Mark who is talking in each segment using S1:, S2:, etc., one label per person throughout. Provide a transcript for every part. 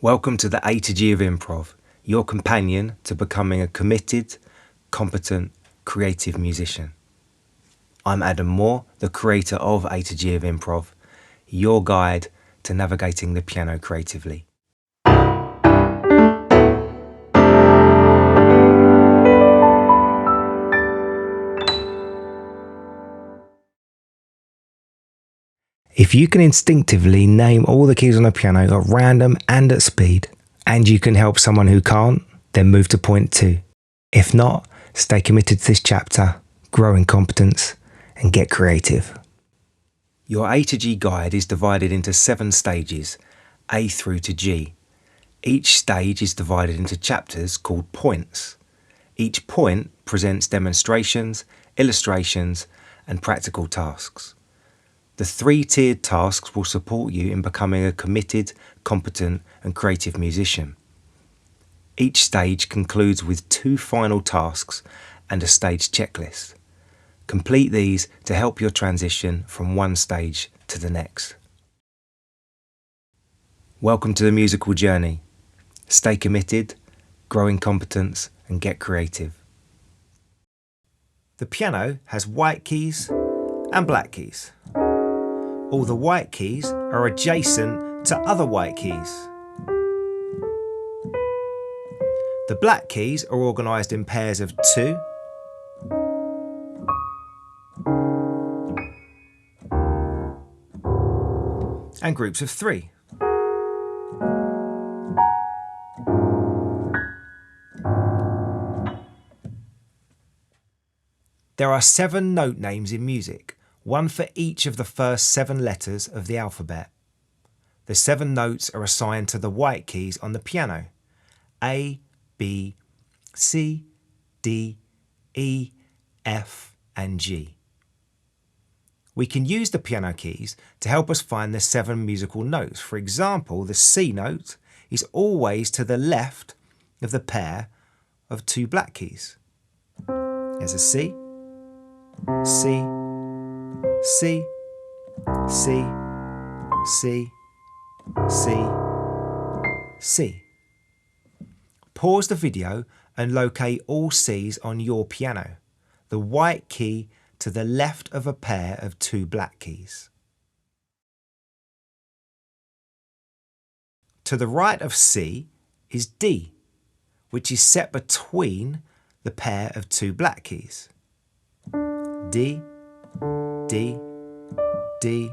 S1: Welcome to the A2G of Improv, your companion to becoming a committed, competent, creative musician. I'm Adam Moore, the creator of A2G of Improv, your guide to navigating the piano creatively. If you can instinctively name all the keys on the piano at random and at speed, and you can help someone who can't, then move to point 2. If not, stay committed to this chapter, grow in competence, and get creative. Your A to G guide is divided into 7 stages, A through to G. Each stage is divided into chapters called points. Each point presents demonstrations, illustrations, and practical tasks. The 3-tiered tasks will support you in becoming a committed, competent, and creative musician. Each stage concludes with 2 final tasks and a stage checklist. Complete these to help your transition from one stage to the next. Welcome to the musical journey. Stay committed, grow in competence, and get creative. The piano has white keys and black keys. All the white keys are adjacent to other white keys. The black keys are organised in pairs of 2, and groups of 3. There are 7 note names in music, one for each of the first 7 letters of the alphabet. The 7 notes are assigned to the white keys on the piano: A, B, C, D, E, F, and G. We can use the piano keys to help us find the 7 musical notes. For example, the C note is always to the left of the pair of 2 black keys. There's a C, C, C, C, C, C, C. Pause the video and locate all Cs on your piano, the white key to the left of a pair of 2 black keys. To the right of C is D, which is set between the pair of 2 black keys. D, D, D,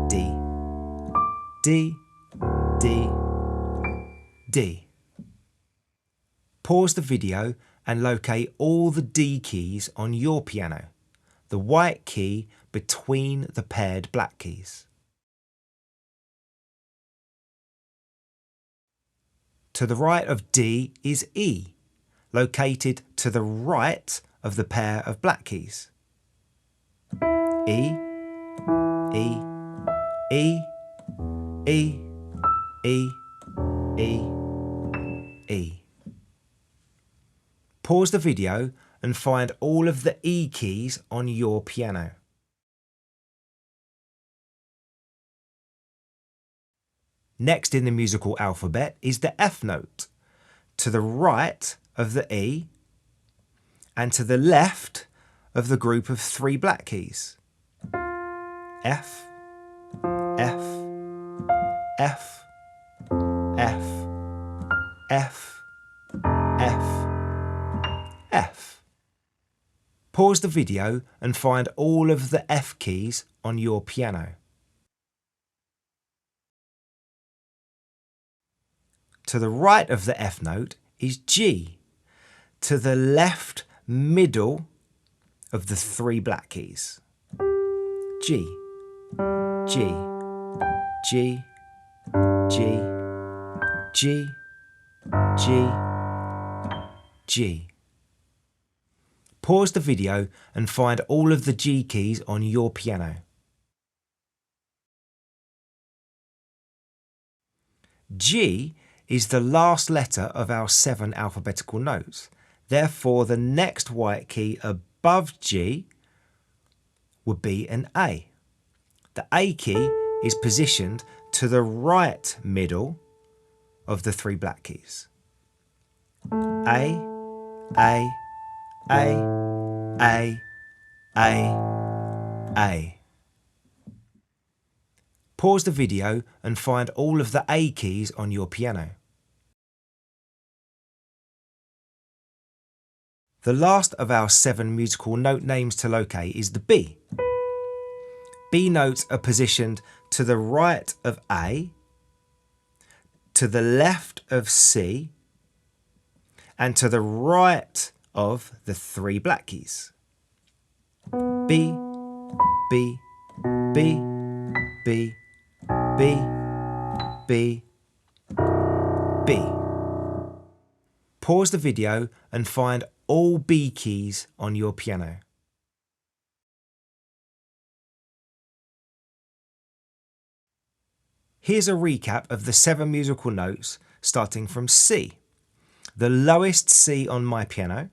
S1: D, D, D, D. Pause the video and locate all the D keys on your piano, the white key between the paired black keys. To the right of D is E, located to the right of the pair of black keys. E, E, E, E, E, E, E. Pause the video and find all of the E keys on your piano. Next in the musical alphabet is the F note, to the right of the E and to the left of the group of 3 black keys. F, F, F, F, F, F, F. Pause the video and find all of the F keys on your piano. To the right of the F note is G, to the left middle of the 3 black keys. G, G, G, G, G, G, G. Pause the video and find all of the G keys on your piano. G is the last letter of our 7 alphabetical notes. Therefore, the next white key above G would be an A. The A key is positioned to the right middle of the 3 black keys. A, A, A, A, A, A. Pause the video and find all of the A keys on your piano. The last of our 7 musical note names to locate is the B. B notes are positioned to the right of A, to the left of C, and to the right of the 3 black keys. B, B, B, B, B, B, B. Pause the video and find all B keys on your piano. Here's a recap of the 7 musical notes starting from C, the lowest C on my piano,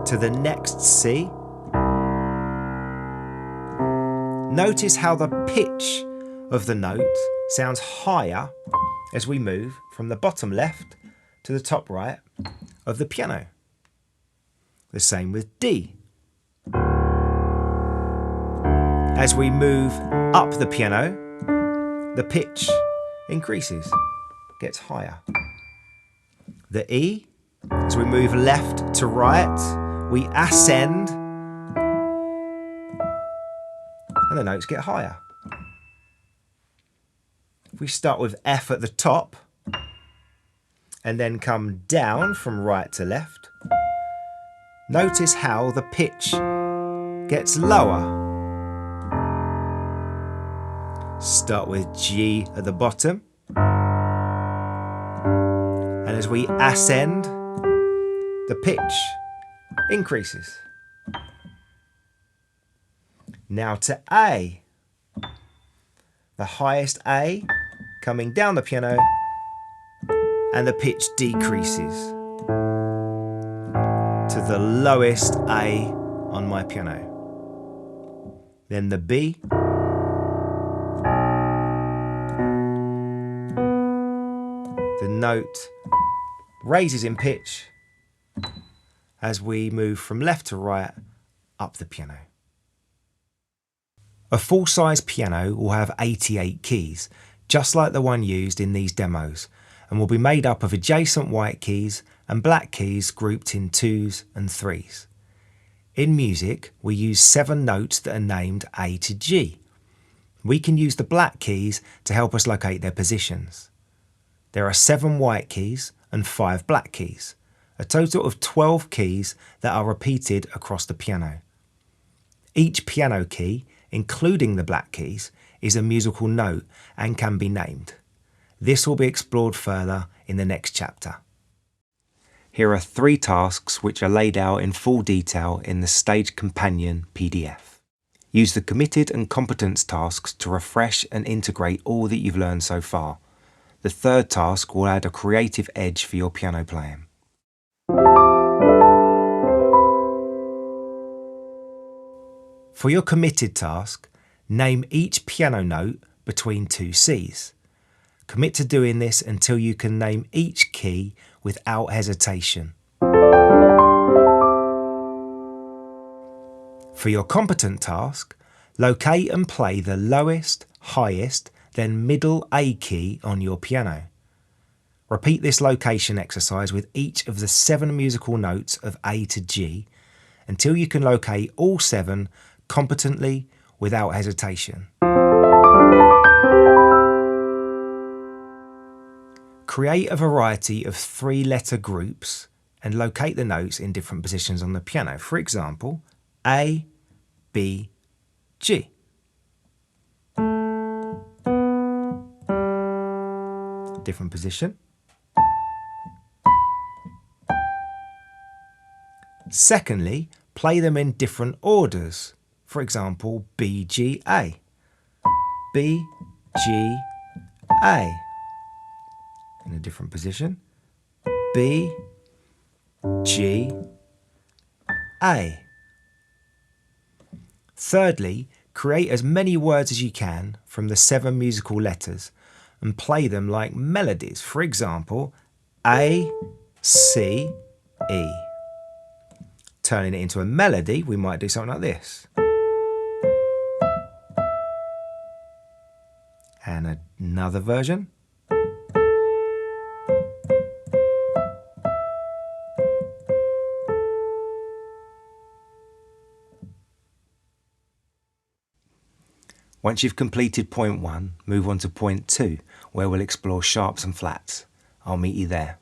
S1: to the next C. Notice how the pitch of the note sounds higher as we move from the bottom left to the top right of the piano. The same with D. As we move up the piano, the pitch increases, gets higher. The E, as we move left to right, we ascend and the notes get higher. If we start with F at the top and then come down from right to left, notice how the pitch gets lower. Start with G at the bottom, and as we ascend, the pitch increases. Now to A, the highest A coming down the piano, and the pitch decreases to the lowest A on my piano. Then the B, the note raises in pitch as we move from left to right up the piano. A full-size piano will have 88 keys, just like the one used in these demos, and will be made up of adjacent white keys and black keys grouped in 2s and 3s. In music, we use 7 notes that are named A to G. We can use the black keys to help us locate their positions. There are 7 white keys and 5 black keys, a total of 12 keys that are repeated across the piano. Each piano key, including the black keys, is a musical note and can be named. This will be explored further in the next chapter. Here are 3 tasks which are laid out in full detail in the Stage Companion PDF. Use the committed and competence tasks to refresh and integrate all that you've learned so far. The 3rd task will add a creative edge for your piano playing. For your committed task, name each piano note between 2 Cs. Commit to doing this until you can name each key without hesitation. For your competent task, locate and play the lowest, highest, then middle A key on your piano. Repeat this location exercise with each of the 7 musical notes of A to G until you can locate all 7 competently without hesitation. Create a variety of 3-letter groups and locate the notes in different positions on the piano. For example, A, B, G. Different position. Secondly, play them in different orders. For example, B, G, A. B, G, A. In a different position. B, G, A. Thirdly, create as many words as you can from the 7 musical letters, and play them like melodies. For example, A, C, E. Turning it into a melody, we might do something like this. And another version. Once you've completed point 1, move on to point 2, where we'll explore sharps and flats. I'll meet you there.